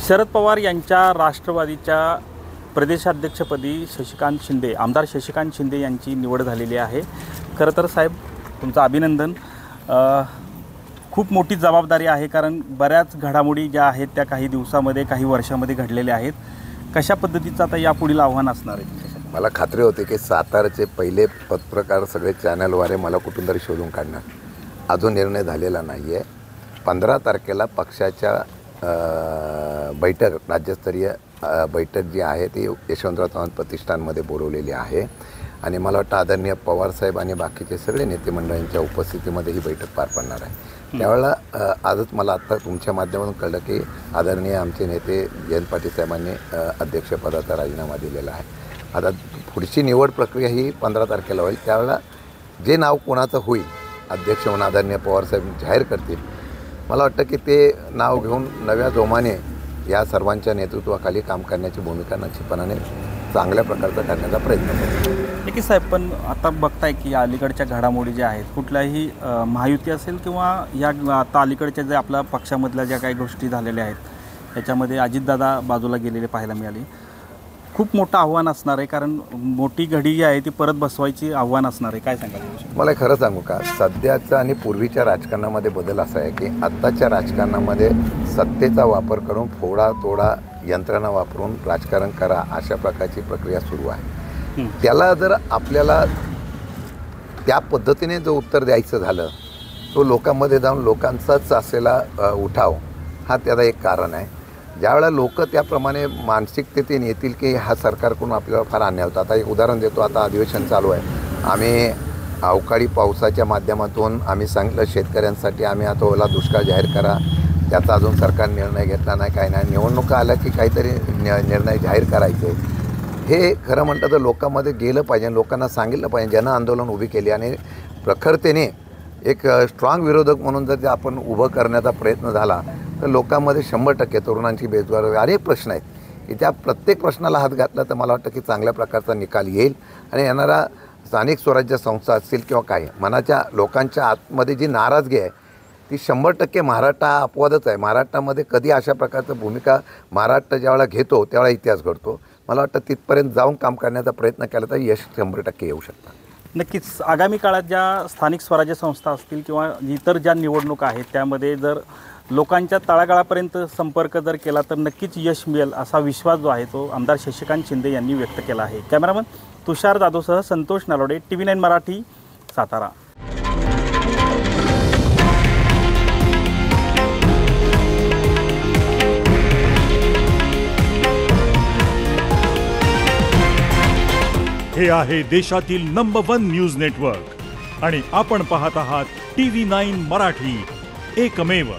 शरद पवार यांच्या राष्ट्रवादीच्या प्रदेशाध्यक्षपदी आमदार शशिकांत शिंदे यांची निवड झालेली आहे। खरं तर साहेब तुमचं अभिनंदन। खूप मोठी जबाबदारी आहे, कारण बऱ्याच घडामोडी ज्या आहेत त्या काही दिवसामध्ये काही वर्षामध्ये घडलेल्या आहेत। कशा पद्धतीचं आता यापुढील आव्हान असणार आहे? मला खात्री होती की सातारचे पहिले पत्रकार सगळे चॅनलवाले मला कुठून तरी शोधून काढणार। अजून निर्णय झालेला नाही आहे। 15 तारखेला पक्षाच्या बैठक राज्यस्तरीय बैठक जी आहे ती यशवंतराव चव्हाण प्रतिष्ठानमध्ये बोलवलेली आहे आणि मला वाटतं आदरणीय पवारसाहेब आणि बाकीचे सगळे नेते मंडळींच्या उपस्थितीमध्ये ही बैठक पार पडणार आहे। त्यावेळेला आजच मला आत्ता तुमच्या माध्यमातून कळलं की आदरणीय आमचे नेते जयंत पाटील साहेबांनी अध्यक्षपदाचा राजीनामा दिलेला आहे। आता पुढची निवड प्रक्रिया ही 15 तारखेला होईल। त्यावेळेला जे नाव कोणाचं होईल अध्यक्ष म्हणून आदरणीय पवारसाहेब जाहीर करतील, मला वाटतं की ते नाव घेऊन नव्या जोमाने या सर्वांच्या नेतृत्वाखाली काम करण्याची भूमिका निश्चितपणाने चांगल्या प्रकारचा करण्याचा प्रयत्न करू। नक्कीच साहेब, पण आता बघताय की अलीकडच्या घडामोडी ज्या आहेत, कुठल्याही महायुती असेल किंवा या आता अलीकडच्या जे आपल्या पक्षामधल्या ज्या काही गोष्टी झालेल्या आहेत याच्यामध्ये अजितदादा बाजूला गेलेले पाहायला मिळाले। खूप मोठं आव्हान असणार आहे, कारण मोठी घडी जी आहे ती परत बसवायची आव्हान असणार आहे। काय सांगाल? मला खरं सांगू का, सध्याचा आणि पूर्वीच्या राजकारणामध्ये बदल असा आहे की आत्ताच्या राजकारणामध्ये सत्तेचा वापर करून फोडातोडा यंत्रणा वापरून राजकारण करा अशा प्रकारची प्रक्रिया सुरू आहे। त्याला जर आपल्याला त्या पद्धतीने जो उत्तर द्यायचं झालं तो लोकांमध्ये जाऊन लोकांचाच असलेला उठाव हा त्याला एक कारण आहे। ज्यावेळेला लोक त्याप्रमाणे मानसिकतेने येतील की हा सरकारकडून आपल्याला फार अन्याय होता। आता एक उदाहरण देतो, आता अधिवेशन चालू आहे। आम्ही अवकाळी पावसाच्या माध्यमातून आम्ही सांगितलं शेतकऱ्यांसाठी आम्ही आता ओला दुष्काळ जाहीर करा, त्याचा अजून सरकार निर्णय घेतला नाही, काय नाही। निवडणुका आल्या की काहीतरी निर्णय जाहीर करायचे, हे खरं म्हटलं तर लोकांमध्ये गेलं पाहिजे, लोकांना सांगितलं पाहिजे। जन आंदोलन उभी केली आणि प्रखरतेने एक स्ट्रॉंग विरोधक म्हणून जर ते आपण उभं करण्याचा प्रयत्न झाला तर लोकांमध्ये 100% तरुणांची बेरोजगारी अनेक प्रश्न आहेत की त्या प्रत्येक प्रश्नाला हात घातला तर मला वाटतं की चांगल्या प्रकारचा निकाल येईल आणि येणारा स्थानिक स्वराज्य संस्था असतील किंवा काय मनाच्या लोकांच्या आतमध्ये जी नाराजगी आहे ती 100% महाराष्ट्र हा अपवादच आहे। महाराष्ट्रामध्ये कधी अशा प्रकारचं भूमिका महाराष्ट्र ज्यावेळेला घेतो त्यावेळेला इतिहास घडतो। मला वाटतं तिथपर्यंत जाऊन काम करण्याचा प्रयत्न केला तर यश 100% येऊ शकतं। नक्कीच आगामी काळात ज्या स्थानिक स्वराज्य संस्था असतील किंवा इतर ज्या निवडणुका आहेत त्यामध्ये जर लोकांच्या तळागाळापर्यंत संपर्क जर केला तर नक्कीच यश मिळेल असा विश्वास जो आहे तो आमदार शशिकांत शिंदे यांनी व्यक्त केला आहे। कॅमेरामन तुषार जाधवसह संतोष नलोडे, TV9 मराठी, सातारा। हे आहे देशातील नंबर 1 न्यूज नेटवर्क आणि आपण पाहत आहात TV9 मराठी, एकमेव।